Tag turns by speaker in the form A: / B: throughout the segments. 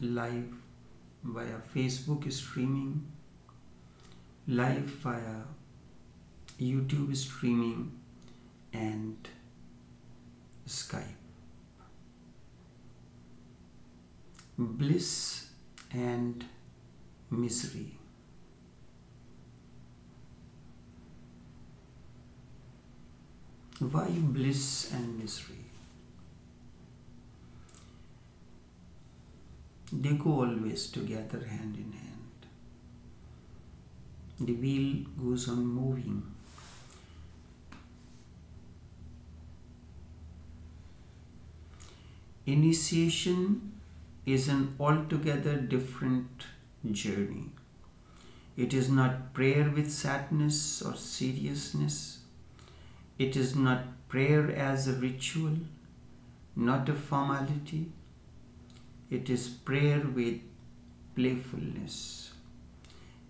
A: live via Facebook streaming, live via YouTube streaming and Skype. Bliss and misery. Why bliss and misery? They go always together, hand in hand. The wheel goes on moving. Initiation is an altogether different journey. It is not prayer with sadness or seriousness. It is not prayer as a ritual, not a formality. It is prayer with playfulness.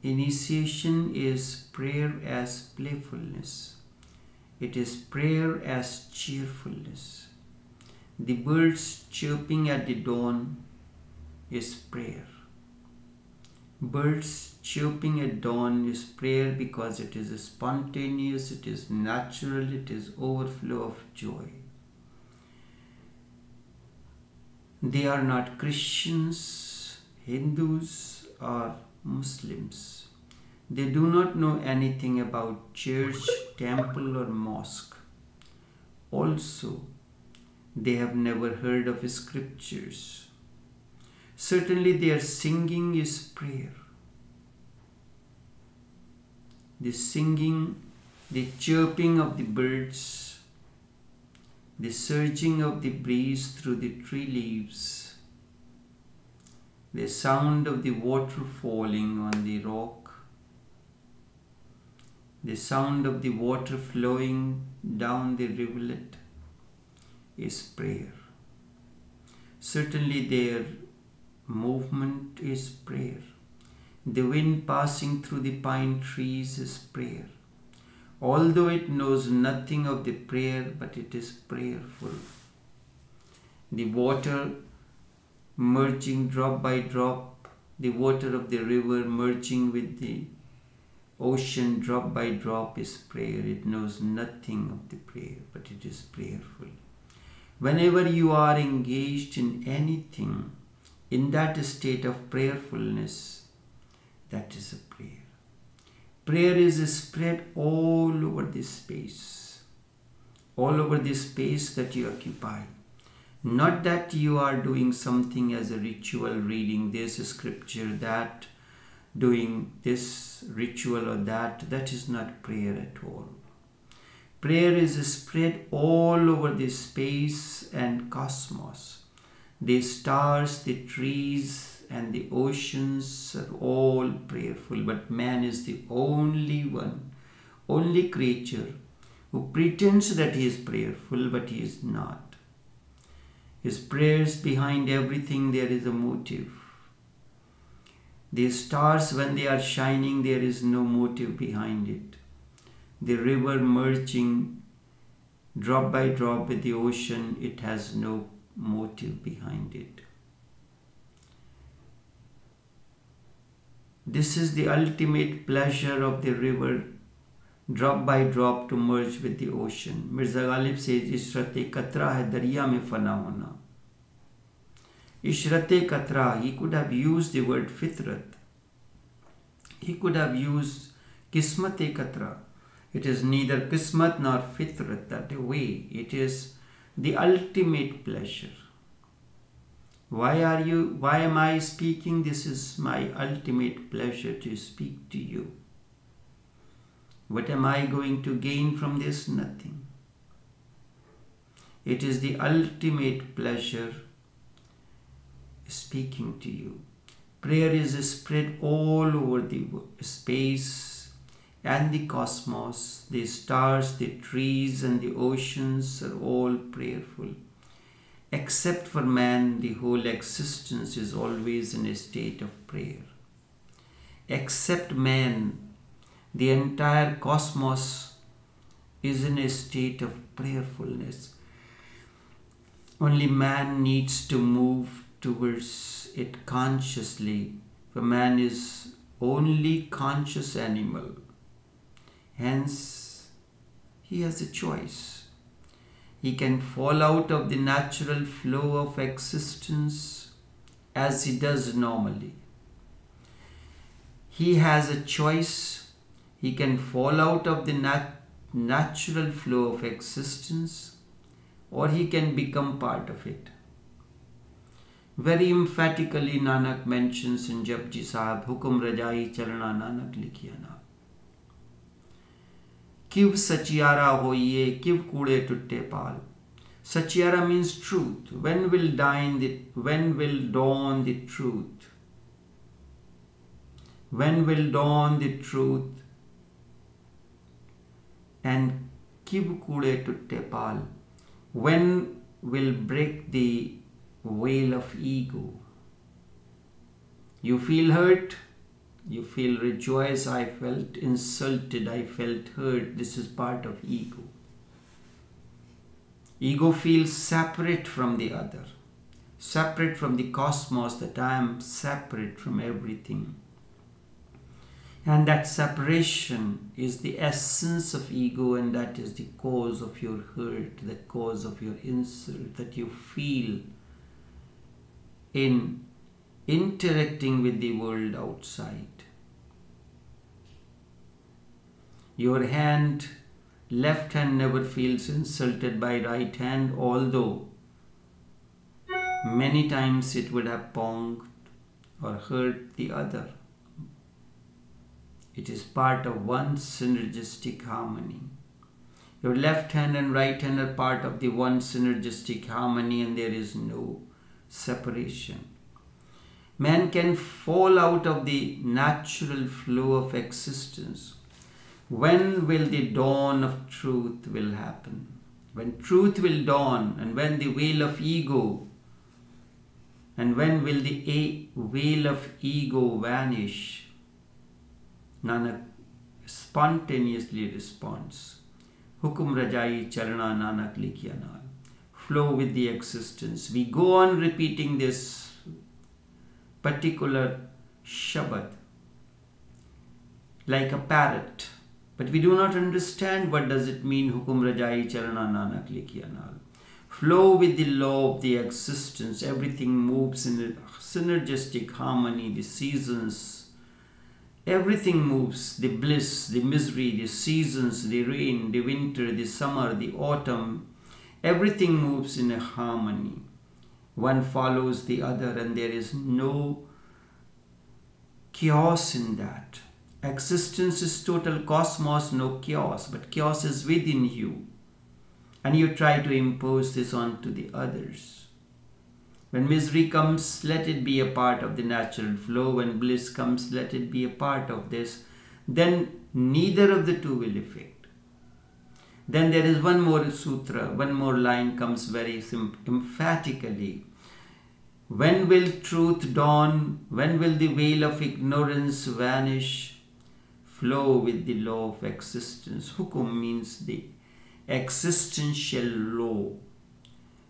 A: Initiation is prayer as playfulness. It is prayer as cheerfulness. The birds chirping at the dawn is prayer. Birds chirping at dawn is prayer because it is spontaneous, it is natural, it is overflow of joy. They are not Christians, Hindus, or Muslims. They do not know anything about church, temple, or mosque. Also, they have never heard of scriptures. Certainly, their singing is prayer. The singing, the chirping of the birds, the surging of the breeze through the tree leaves, the sound of the water falling on the rock, the sound of the water flowing down the rivulet is prayer. Certainly their movement is prayer. The wind passing through the pine trees is prayer. Although it knows nothing of the prayer, but it is prayerful. The water merging drop by drop, the water of the river merging with the ocean drop by drop is prayer. It knows nothing of the prayer, but it is prayerful. Whenever you are engaged in anything, in that state of prayerfulness, that is a prayer. Prayer is spread all over this space, all over this space that you occupy. Not that you are doing something as a ritual, reading this scripture, that, doing this ritual or that. That is not prayer at all. Prayer is spread all over this space and cosmos. The stars, the trees, and the oceans are all prayerful, but man is the only one, only creature who pretends that he is prayerful, but he is not. His prayers, behind everything there is a motive. The stars, when they are shining, there is no motive behind it. The river merging drop by drop with the ocean, it has no motive behind it. This is the ultimate pleasure of the river, drop by drop to merge with the ocean. Mirza Ghalib says, Ishrate katra hai darya mein fana hona. Ishrate katra, he could have used the word fitrat. He could have used kismate katra. It is neither kismat nor fitrat that way. It is the ultimate pleasure. Why am I speaking? This is my ultimate pleasure to speak to you. What am I going to gain from this? Nothing. It is the ultimate pleasure speaking to you. Prayer is spread all over the space and the cosmos. The stars, the trees, and the oceans are all prayerful. Except for man, the whole existence is always in a state of prayer. Except man, the entire cosmos is in a state of prayerfulness. Only man needs to move towards it consciously, for man is only conscious animal. Hence, he has a choice. He can fall out of the natural flow of existence as he does normally. He has a choice. He can fall out of the natural flow of existence, or he can become part of it. Very emphatically Nanak mentions in Japji Sahib, Hukum Rajai Charana Nanak Likhiya Na. Kiv Sachiara hoye, kiv kude tutte pal. Sachiara means truth. When will dawn the truth? When will dawn the truth? And kiv kude tutte pal. When will break the veil of ego? You feel hurt, you feel rejoiced. I felt insulted, I felt hurt. This is part of ego. Ego feels separate from the other, separate from the cosmos, that I am separate from everything. And that separation is the essence of ego, and that is the cause of your hurt, the cause of your insult that you feel in interacting with the world outside. Your left hand never feels insulted by right hand, although many times it would have ponged or hurt the other. It is part of one synergistic harmony. Your left hand and right hand are part of the one synergistic harmony, and there is no separation. Man can fall out of the natural flow of existence. When will the dawn of truth will happen? When truth will dawn, and when the veil of ego, and when will the veil of ego vanish? Nanak spontaneously responds, Hukum Rajai Charana Nanak Likhiya Na. Flow with the existence. We go on repeating this particular Shabad like a parrot, but we do not understand what does it mean, Hukum Rajai Charana Nanak Likhiya Na. Flow with the law of the existence. Everything moves in a synergistic harmony. The seasons, everything moves. The bliss, the misery, the seasons, the rain, the winter, the summer, the autumn. Everything moves in a harmony. One follows the other, and there is no chaos in that. Existence is total cosmos, no chaos, but chaos is within you. And you try to impose this onto the others. When misery comes, let it be a part of the natural flow. When bliss comes, let it be a part of this. Then neither of the two will affect. Then there is one more sutra, one more line comes very emphatically. When will truth dawn? When will the veil of ignorance vanish? Flow with the law of existence. Hukum means the existential law,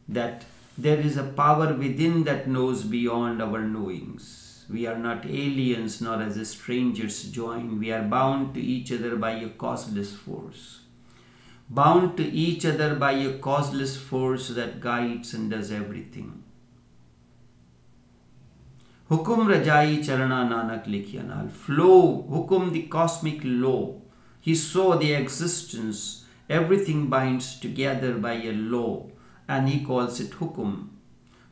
A: that there is a power within that knows beyond our knowings. We are not aliens, nor as strangers joined. We are bound to each other by a causeless force. Bound to each other by a causeless force that guides and does everything. Hukum Rajai Charana Nanak Likhiya Na. Flow, Hukum, the cosmic law. He saw the existence. Everything binds together by a law, and he calls it Hukum.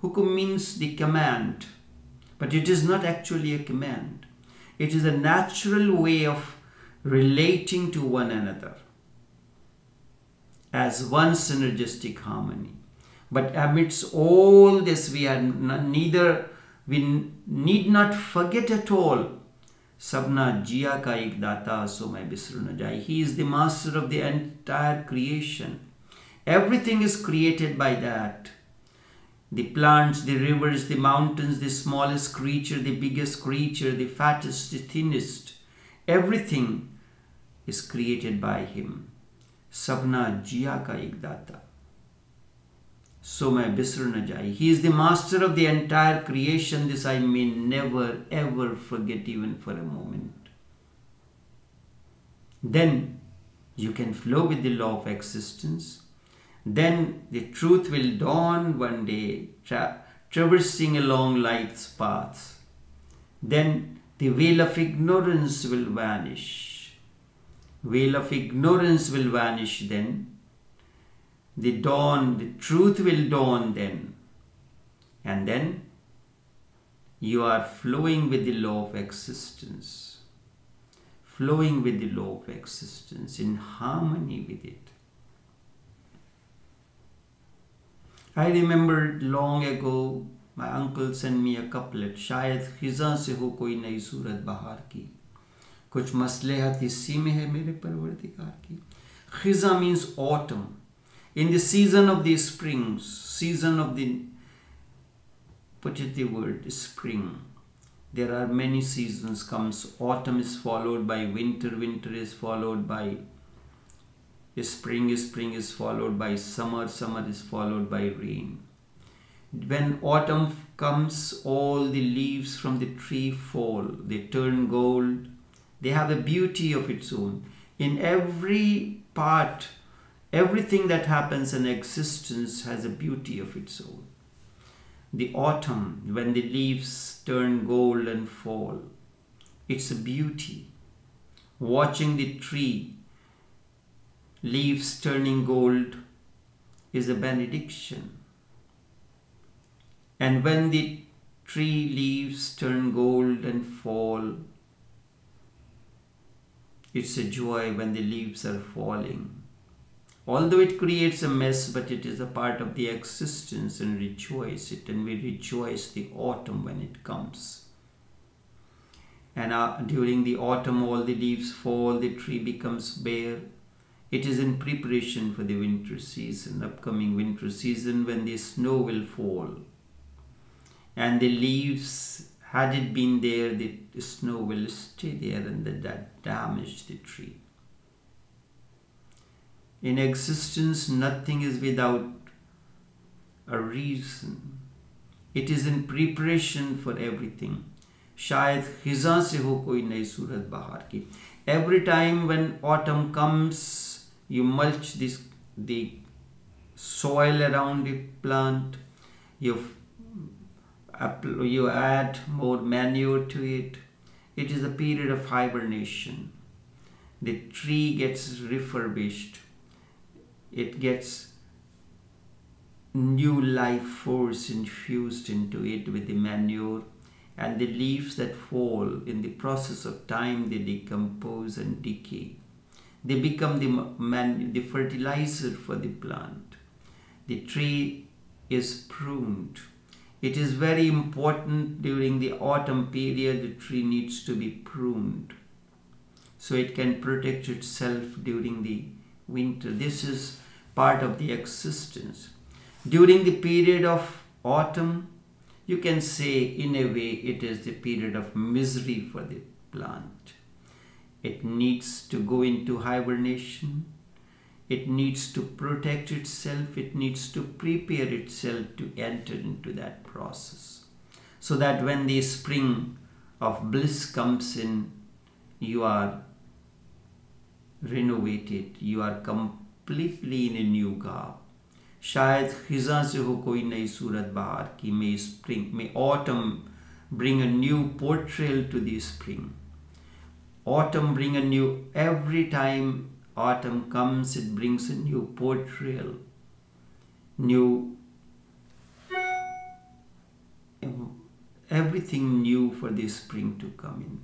A: Hukum means the command, but it is not actually a command. It is a natural way of relating to one another as one synergistic harmony. But amidst all this, we need not forget at all, Sabna Jiya ka ek data so mai bisru na jai. He is the master of the entire creation. Everything is created by that. The plants, the rivers, the mountains, the smallest creature, the biggest creature, the fattest, the thinnest. Everything is created by him. Sabna Jiya ka ek data. so मैं बिसर न जाई. He is the master of the entire creation. This I may never ever forget even for a moment. Then you can flow with the law of existence. Then the truth will dawn one day, traversing along life's paths. Then the veil of ignorance will vanish. Veil of ignorance will vanish then. The truth will dawn then. And then you are flowing with the law of existence. Flowing with the law of existence, in harmony with it. I remember long ago, my uncle sent me a couplet. शायद खिज़ां से हो कोई नई सूरत बहार की, कुछ मसलहत इसी में है मेरे परवरदिगार की. खिज़ां means autumn. In the season of the springs, season of the, put it the word, spring. There are many seasons comes. Autumn is followed by winter. Winter is followed by spring. Spring is followed by summer. Summer is followed by rain. When autumn comes, all the leaves from the tree fall. They turn gold. They have a beauty of its own. In every part, everything that happens in existence has a beauty of its own. The autumn, when the leaves turn gold and fall, it's a beauty. Watching the tree, leaves turning gold, is a benediction. And when the tree leaves turn gold and fall, it's a joy when the leaves are falling. Although it creates a mess, but it is a part of the existence, and rejoice it. And we rejoice the autumn when it comes. And during the autumn, all the leaves fall, the tree becomes bare. It is in preparation for the winter season, upcoming winter season, when the snow will fall. And the leaves, had it been there, the snow will stay there, and that damage the tree. In existence, nothing is without a reason. It is in preparation for everything. शायद खिज़ां से हो कोई नई सूरत बहार की. Every time when autumn comes, you mulch the soil around the plant. You add more manure to it. It is a period of hibernation. The tree gets refurbished. It gets new life force infused into it with the manure, and the leaves that fall, in the process of time, they decompose and decay. They become the fertilizer for the plant. The tree is pruned. It is very important during the autumn period, the tree needs to be pruned so it can protect itself during the winter. This is part of the existence. During the period of autumn, you can say in a way it is the period of misery for the plant. It needs to go into hibernation. It needs to protect itself. It needs to prepare itself to enter into that process. So that when the spring of bliss comes in, you are renovated. You are completely in a new garb. शायद खिज़ां से हो कोई नई सूरत बहार की. May autumn bring a new portrayal to the spring. Autumn bring a new, every time autumn comes, it brings a new portrayal, new, everything new for the spring to come in.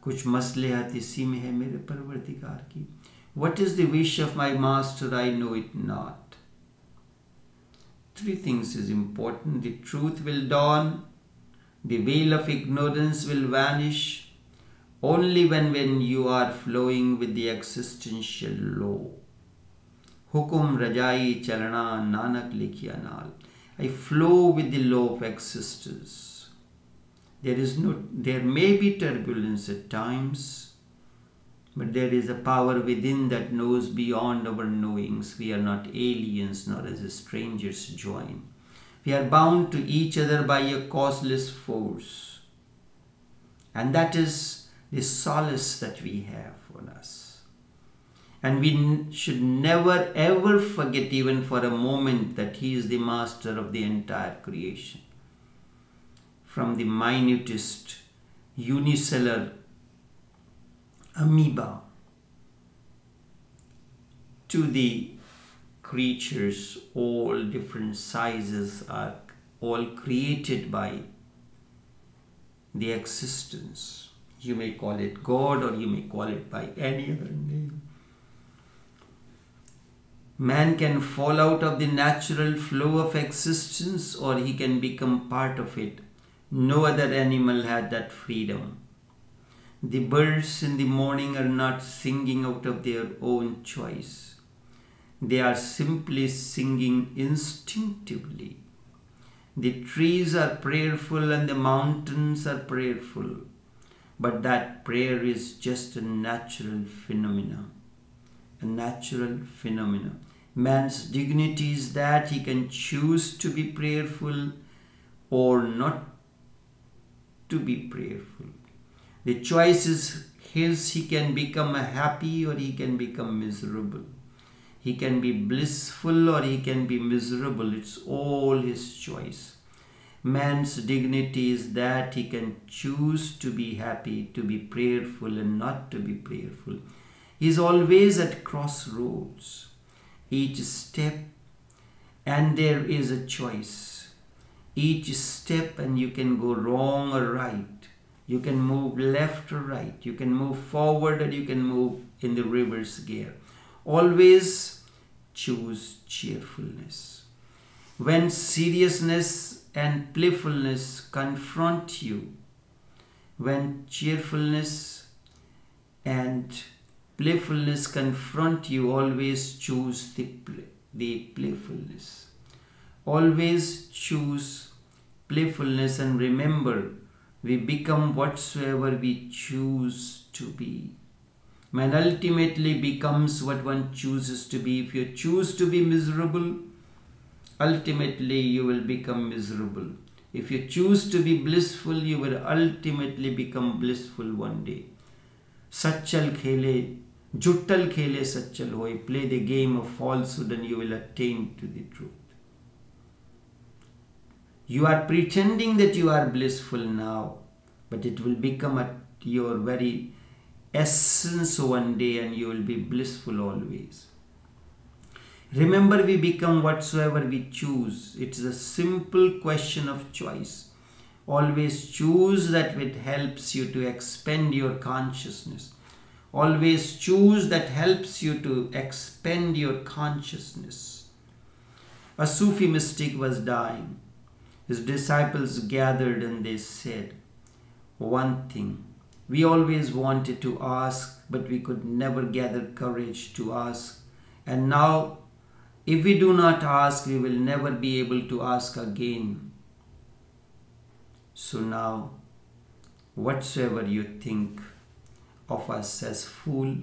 A: कुछ मसलहत इसी में है मेरे परवरदिगार की. What is the wish of my master? I know it not. Three things is important. The truth will dawn. The veil of ignorance will vanish. Only when you are flowing with the existential law. Hukum rajai chalana nanak likhiya naal. I flow with the law of existence. There may be turbulence at times. But there is a power within that knows beyond our knowings. We are not aliens, nor as strangers join. We are bound to each other by a causeless force. And that is the solace that we have on us. And we should never ever forget even for a moment that He is the master of the entire creation. From the minutest unicellular amoeba to the creatures, all different sizes, are all created by the existence. You may call it God, or you may call it by any other name. Man can fall out of the natural flow of existence, or he can become part of it. No other animal had that freedom. The birds in the morning are not singing out of their own choice. They are simply singing instinctively. The trees are prayerful and the mountains are prayerful. But that prayer is just a natural phenomena. A natural phenomena. Man's dignity is that he can choose to be prayerful or not to be prayerful. The choice is his. He can become happy or he can become miserable. He can be blissful or he can be miserable. It's all his choice. Man's dignity is that he can choose to be happy, to be prayerful and not to be prayerful. He is always at crossroads. Each step and there is a choice. Each step and you can go wrong or right. You can move left or right. You can move forward or you can move in the reverse gear. Always choose cheerfulness. When seriousness and playfulness confront you, when cheerfulness and playfulness confront you, always choose the playfulness. Always choose playfulness, and remember, we become whatsoever we choose to be. Man ultimately becomes what one chooses to be. If you choose to be miserable, ultimately you will become miserable. If you choose to be blissful, you will ultimately become blissful one day. Sachal khele, juttal khele sachal hoy. Play the game of falsehood and you will attain to the truth. You are pretending that you are blissful now, but it will become your very essence one day and you will be blissful always. Remember, we become whatsoever we choose. It is a simple question of choice. Always choose that which helps you to expand your consciousness. Always choose that helps you to expand your consciousness. A Sufi mystic was dying. His disciples gathered and they said one thing. We always wanted to ask, but we could never gather courage to ask. And now, if we do not ask, we will never be able to ask again. So now, whatsoever you think of us as fool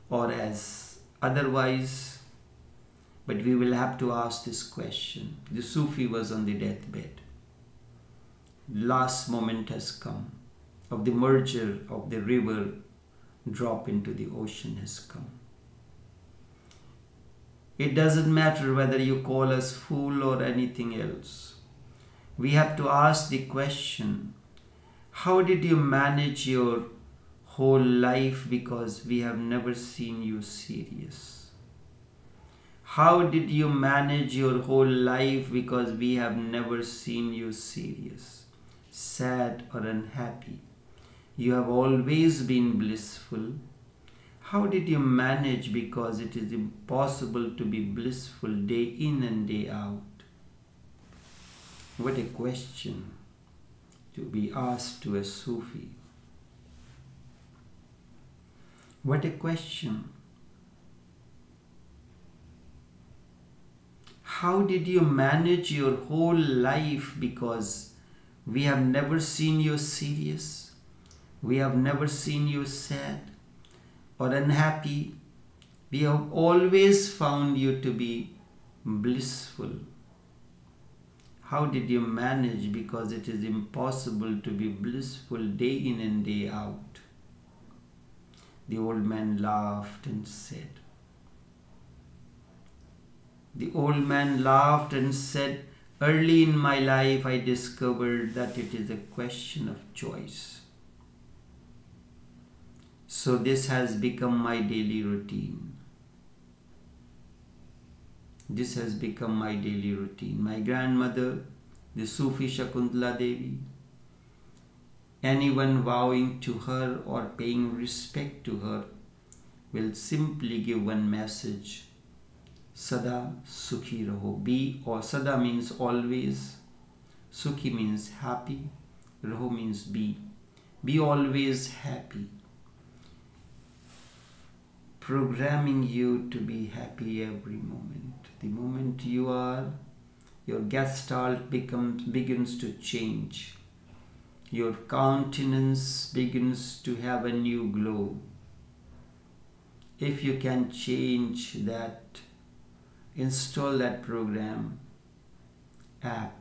A: or as otherwise, but we will have to ask this question. The Sufi was on the deathbed. Last moment has come of the merger of the river drop into the ocean has come. It doesn't matter whether you call us fool or anything else. We have to ask the question, how did you manage your whole life, because we have never seen you serious? How did you manage your whole life, because we have never seen you serious, sad or unhappy? You have always been blissful. How did you manage, because it is impossible to be blissful day in and day out? What a question to be asked to a Sufi. What a question. How did you manage your whole life, because we have never seen you serious? We have never seen you sad. or unhappy, we have always found you to be blissful. How did you manage? Because it is impossible to be blissful day in and day out. The old man laughed and said, early in my life I discovered that it is a question of choice. So this has become my daily routine. This has become my daily routine. My grandmother, the Sufi Shakuntala Devi, anyone bowing to her or paying respect to her will simply give one message: Sada Sukhi Raho. Be, or Sada means always, Sukhi means happy, Raho means be. Be always happy. Programming you to be happy every moment. The moment you are, your gestalt begins to change. Your countenance begins to have a new glow. If you can change that, install that program app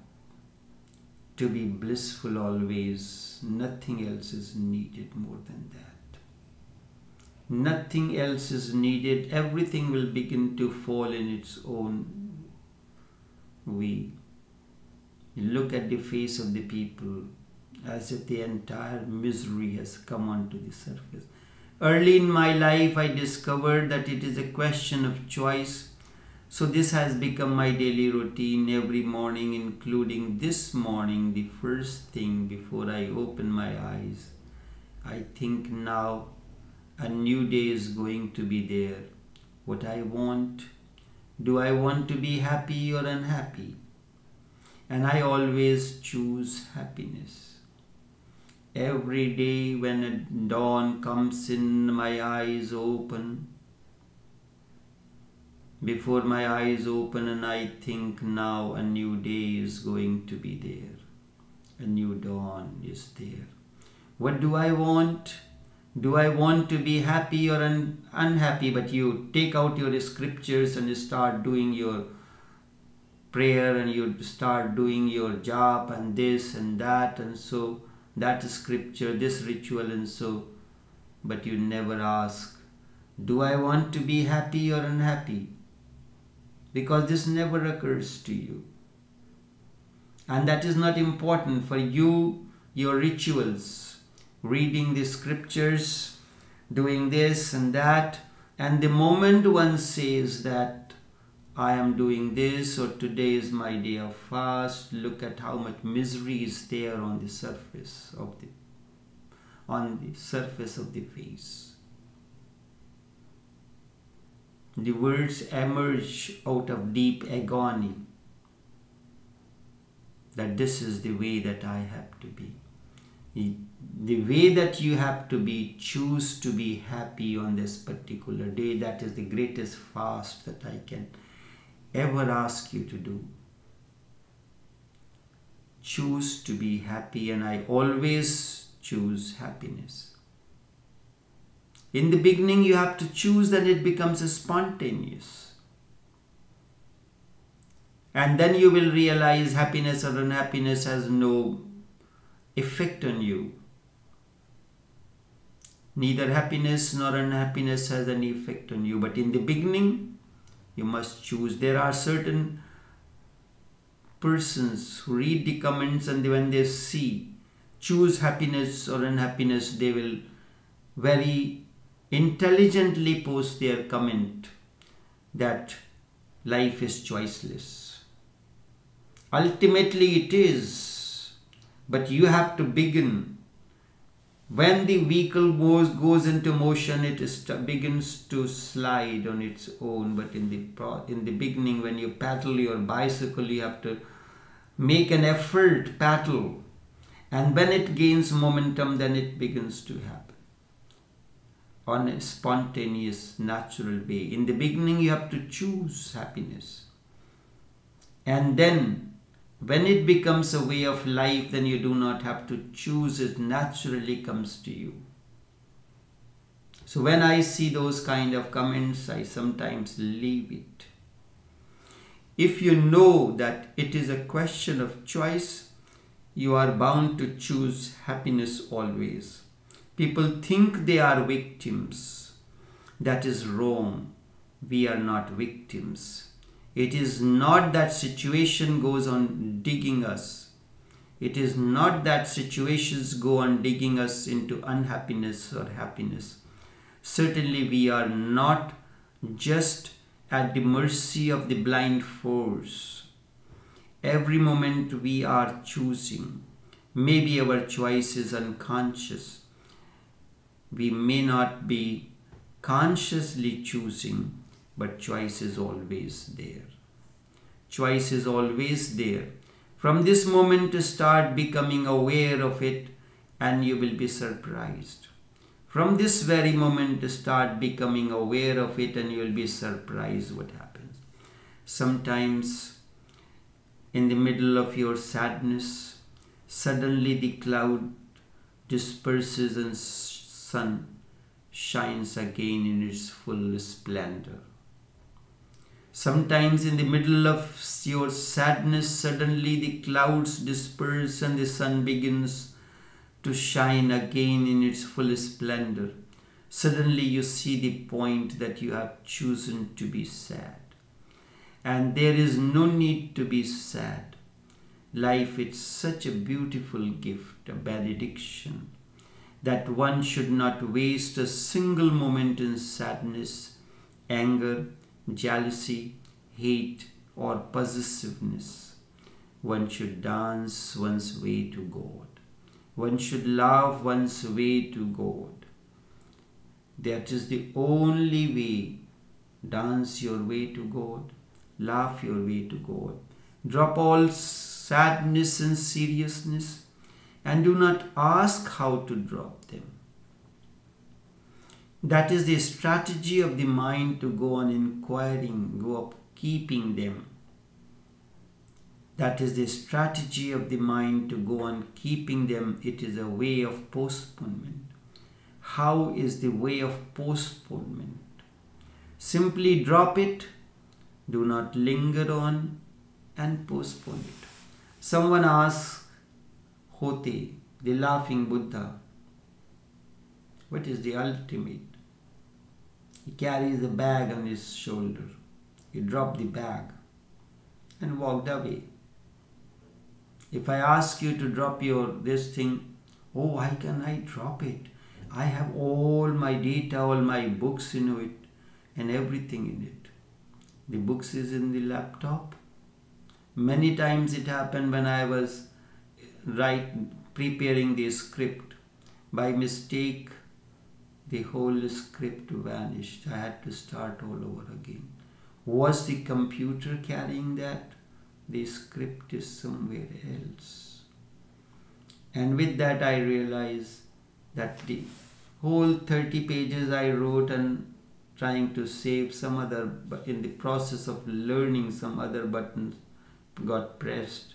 A: to be blissful always. Nothing else is needed more than that. Nothing else is needed. Everything will begin to fall in its own way. You look at the face of the people as if the entire misery has come onto the surface. Early in my life, I discovered that it is a question of choice. So this has become my daily routine every morning, including this morning. The first thing before I open my eyes, I think now a new day is going to be there. What I want, do I want to be happy or unhappy? And I always choose happiness. Every day when a dawn comes in, my eyes open. Before my eyes open and I think now a new day is going to be there. A new dawn is there. What do I want? Do I want to be happy or unhappy? But you take out your scriptures and you start doing your prayer and you start doing your job and this and that and so that scripture, this ritual and so. But you never ask, do I want to be happy or unhappy? Because this never occurs to you. And that is not important for you, your rituals. Reading the scriptures, doing this and that, and the moment one says that I am doing this or today is my day of fast, look at how much misery is there on the surface of the face. The words emerge out of deep agony that this is the way that I have to be. The way that you have to be, choose to be happy on this particular day. That is the greatest fast that I can ever ask you to do. Choose to be happy, and I always choose happiness. In the beginning you have to choose, then it becomes spontaneous. And then you will realize happiness or unhappiness has no effect on you. Neither happiness nor unhappiness has any effect on you. But in the beginning, you must choose. There are certain persons who read the comments, and when they see choose happiness or unhappiness, they will very intelligently post their comment that life is choiceless. Ultimately it is, but you have to begin. When the vehicle goes into motion, it begins to slide on its own. But in the beginning, when you paddle your bicycle, you have to make an effort, paddle. And when it gains momentum, then it begins to happen on a spontaneous, natural way. In the beginning, you have to choose happiness. And then when it becomes a way of life, then you do not have to choose, it naturally comes to you. So when I see those kind of comments, I sometimes leave it. If you know that it is a question of choice, you are bound to choose happiness always. People think they are victims. That is wrong. We are not victims. It is not that situation goes on digging us. It is not that situations go on digging us into unhappiness or happiness. Certainly we are not just at the mercy of the blind force. Every moment we are choosing. Maybe our choice is unconscious. We may not be consciously choosing, but choice is always there. Choice is always there. From this moment to start becoming aware of it, and you will be surprised. From this very moment to start becoming aware of it, and you will be surprised what happens. Sometimes in the middle of your sadness, suddenly the cloud disperses and sun shines again in its full splendor. Sometimes in the middle of your sadness, suddenly the clouds disperse and the sun begins to shine again in its full splendor. Suddenly you see the point that you have chosen to be sad. And there is no need to be sad. Life is such a beautiful gift, a benediction, that one should not waste a single moment in sadness, anger, jealousy, hate, or possessiveness. One should dance one's way to God. One should love one's way to God. That is the only way. Dance your way to God. Laugh your way to God. Drop all sadness and seriousness, and do not ask how to drop them. That is the strategy of the mind, to go on inquiring, go up keeping them. That is the strategy of the mind, to go on keeping them. It is a way of postponement. How is the way of postponement? Simply drop it, do not linger on, and postpone it. Someone asks Hote, the laughing Buddha, what is the ultimate? He carries a bag on his shoulder. He dropped the bag and walked away. If I ask you to drop this thing, oh, why can I drop it? I have all my data, all my books in it, and everything in it. The books is in the laptop. Many times it happened when I was preparing the script. By mistake, the whole script vanished. I had to start all over again. Was the computer carrying that? The script is somewhere else. And with that I realized that the whole 30 pages I wrote and trying to save some other, but in the process of learning, some other buttons got pressed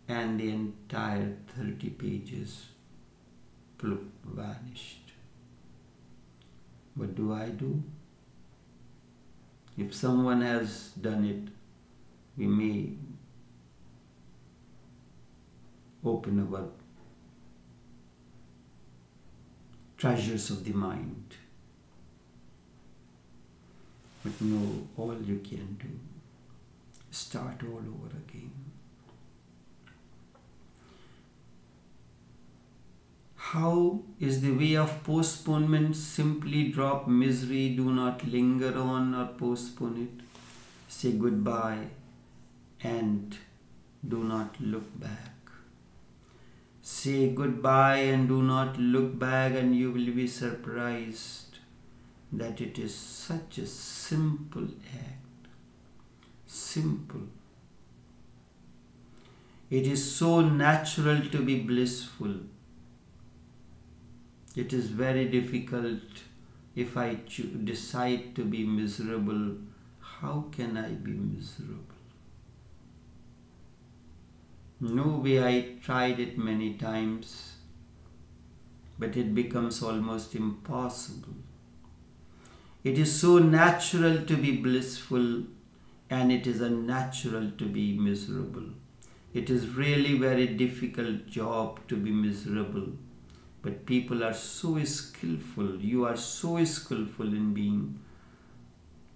A: and the entire 30 pages vanished. What do I do? If someone has done it, we may open our treasures of the mind. But no, all you can do, start all over again. How is the way of postponement? Simply drop misery, do not linger on or postpone it. Say goodbye and do not look back. Say goodbye and do not look back, and you will be surprised that it is such a simple act. Simple. It is so natural to be blissful. It is very difficult. If I decide to be miserable, how can I be miserable? No way. I tried it many times, but it becomes almost impossible. It is so natural to be blissful, and it is unnatural to be miserable. It is really very difficult job to be miserable. But people are so skillful. You are so skillful in being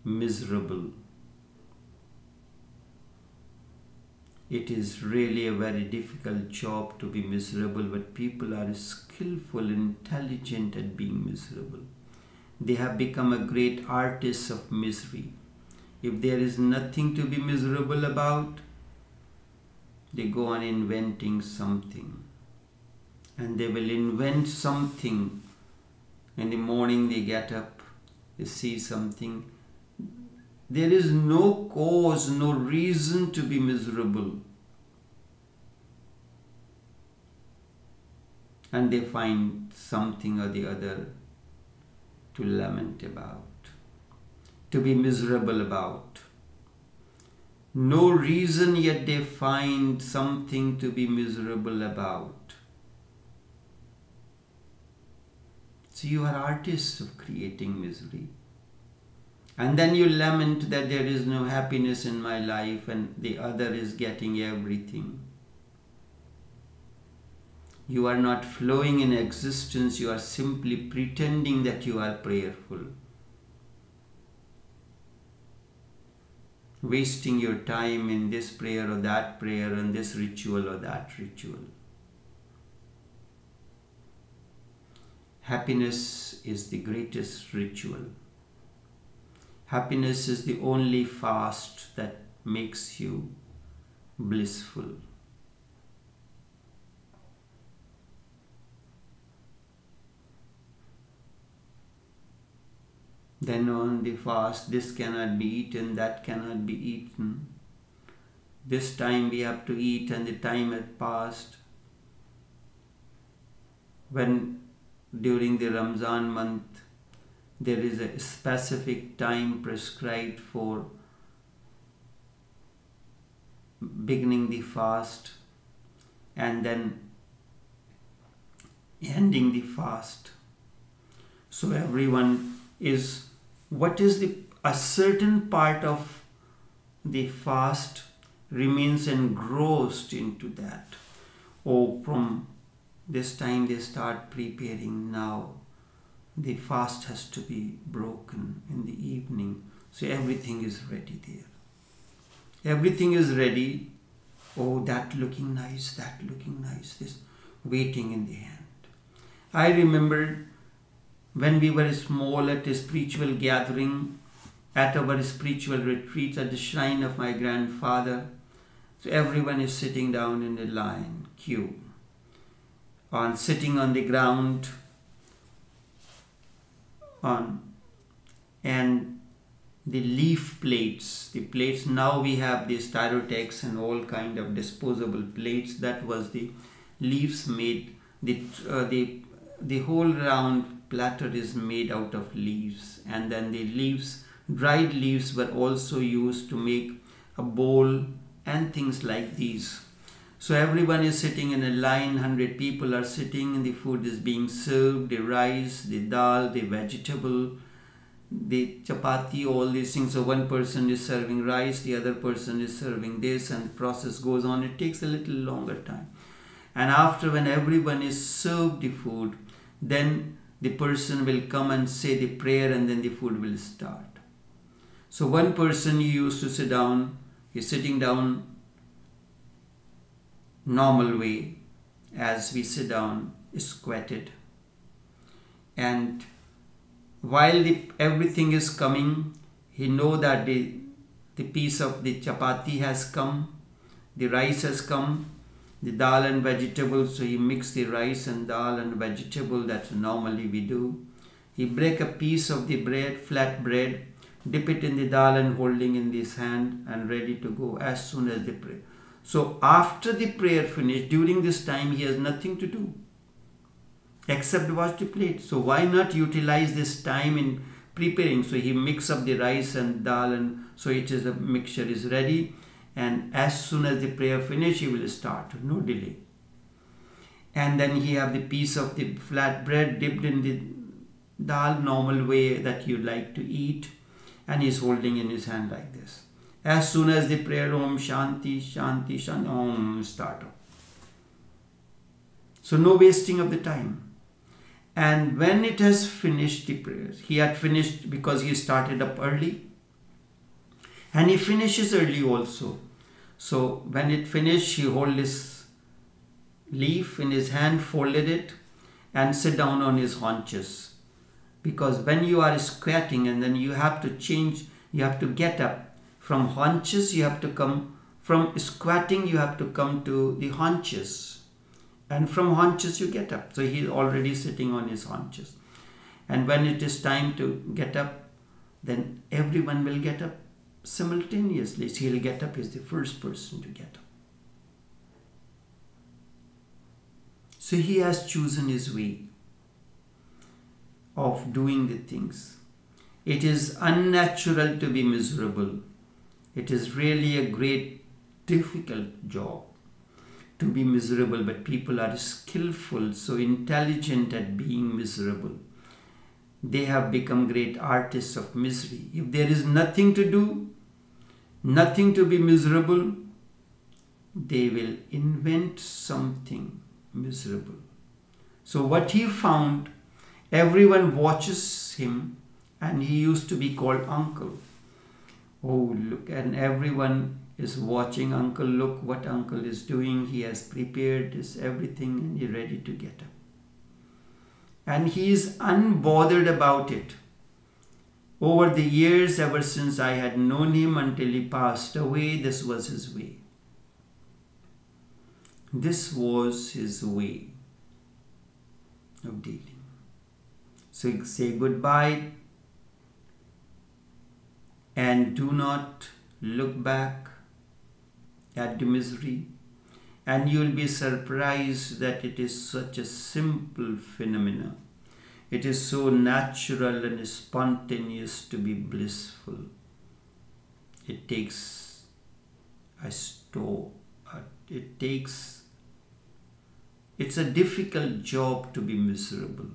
A: miserable. It is really a very difficult job to be miserable, but people are skillful, intelligent at being miserable. They have become a great artist of misery. If there is nothing to be miserable about, they go on inventing something. And they will invent something. In the morning they get up, they see something. There is no cause, no reason to be miserable. And they find something or the other to lament about, to be miserable about. No reason, yet they find something to be miserable about. So you are artists of creating misery. And then you lament that there is no happiness in my life and the other is getting everything. You are not flowing in existence, you are simply pretending that you are prayerful. Wasting your time in this prayer or that prayer and this ritual or that ritual. Happiness is the greatest ritual. Happiness is the only fast that makes you blissful. Then on the fast, this cannot be eaten, that cannot be eaten. This time we have to eat and the time has passed. When during the Ramzan month, there is a specific time prescribed for beginning the fast and then ending the fast. So everyone is, a certain part of the fast remains engrossed into that. Oh, from this time they start preparing now. The fast has to be broken in the evening. So everything is ready there. Everything is ready. Oh, that looking nice, this waiting in the hand. I remember when we were small at a spiritual gathering, at our spiritual retreat at the shrine of my grandfather. So everyone is sitting down in a line, queue, sitting on the ground, and the leaf plates, now we have the styrotex and all kind of disposable plates. That was the leaves made, the whole round platter is made out of leaves, and then the leaves, dried leaves, were also used to make a bowl and things like these. So everyone is sitting in a line, 100 people are sitting, and the food is being served, the rice, the dal, the vegetable, the chapati, all these things. So one person is serving rice, the other person is serving this, and the process goes on. It takes a little longer time. And after, when everyone is served the food, then the person will come and say the prayer, and then the food will start. So one person used to sit down, he's sitting down normal way, as we sit down, squatted. And while everything is coming, he know that the piece of the chapati has come, the rice has come, the dal and vegetables. So he mix the rice and dal and vegetable that normally we do. He break a piece of the bread, flat bread, dip it in the dal and holding in this hand and ready to go as soon as the prayer. So after the prayer finished, during this time he has nothing to do except wash the plate. So why not utilize this time in preparing? So he mix up the rice and dal, and so it is, a mixture is ready, and as soon as the prayer finish, he will start, no delay. And then he have the piece of the flat bread dipped in the dal, normal way that you like to eat, and he's holding in his hand like this. As soon as the prayer Om Shanti, Shanti, Shanti, Om, start up. So no wasting of the time. And when it has finished the prayers, he had finished because he started up early. And he finishes early also. So when it finished, he hold his leaf in his hand, folded it, and sit down on his haunches. Because when you are squatting and then you have to change, you have to get up. From haunches, you have to come, from squatting, you have to come to the haunches. And from haunches, you get up. So he's already sitting on his haunches. And when it is time to get up, then everyone will get up simultaneously. So he'll get up, he's the first person to get up. So he has chosen his way of doing the things. It is unnatural to be miserable. It is really a great, difficult job to be miserable, but people are skillful, so intelligent at being miserable. They have become great artists of misery. If there is nothing to do, nothing to be miserable, they will invent something miserable. So what he found, everyone watches him, and he used to be called uncle. Oh, look, and everyone is watching uncle. Look what uncle is doing. He has prepared his everything and he's ready to get up. And he is unbothered about it. Over the years, ever since I had known him until he passed away, this was his way. This was his way of dealing. So say goodbye and do not look back at the misery, and you will be surprised that it is such a simple phenomena. It is so natural and spontaneous to be blissful. It takes it's a difficult job to be miserable.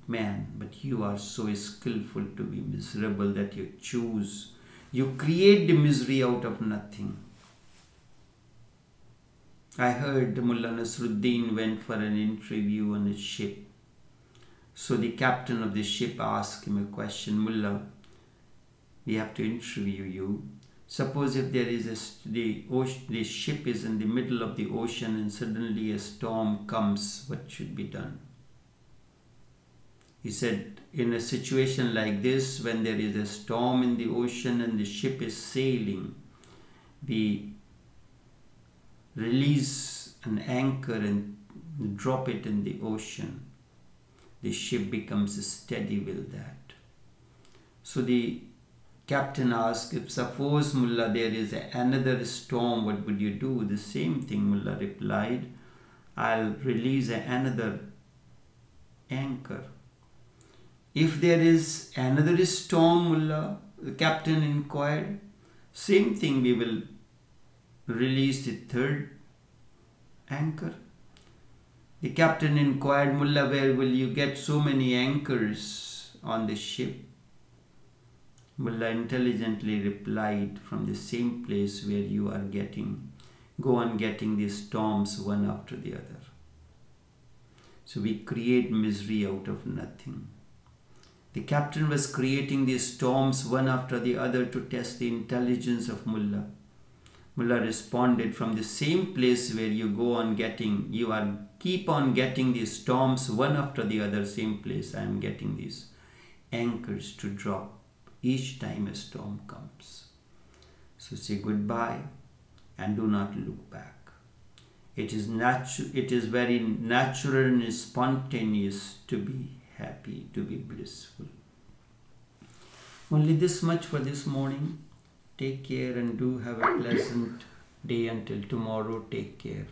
A: Man, but you are so skillful to be miserable that you choose. You create the misery out of nothing. I heard Mullah Nasruddin went for an interview on a ship. So the captain of the ship asked him a question, Mullah, we have to interview you. Suppose if there is the ship is in the middle of the ocean and suddenly a storm comes, what should be done? He said, in a situation like this, when there is a storm in the ocean and the ship is sailing, we release an anchor and drop it in the ocean. The ship becomes steady with that. So the captain asked, if suppose Mullah there is another storm, what would you do? The same thing, Mullah replied, I'll release another anchor. If there is another storm, Mullah, the captain inquired, same thing, we will release the third anchor. The captain inquired, Mullah, where will you get so many anchors on the ship? Mullah intelligently replied, from the same place where you are go on getting these storms one after the other. So we create misery out of nothing. The captain was creating these storms one after the other to test the intelligence of Mullah. Mullah responded, from the same place where you keep on getting these storms one after the other, same place I am getting these anchors to drop each time a storm comes. So say goodbye and do not look back. It is very natural and spontaneous to be happy, to be blissful. Only this much for this morning. Take care and do have a pleasant day until tomorrow. Take care.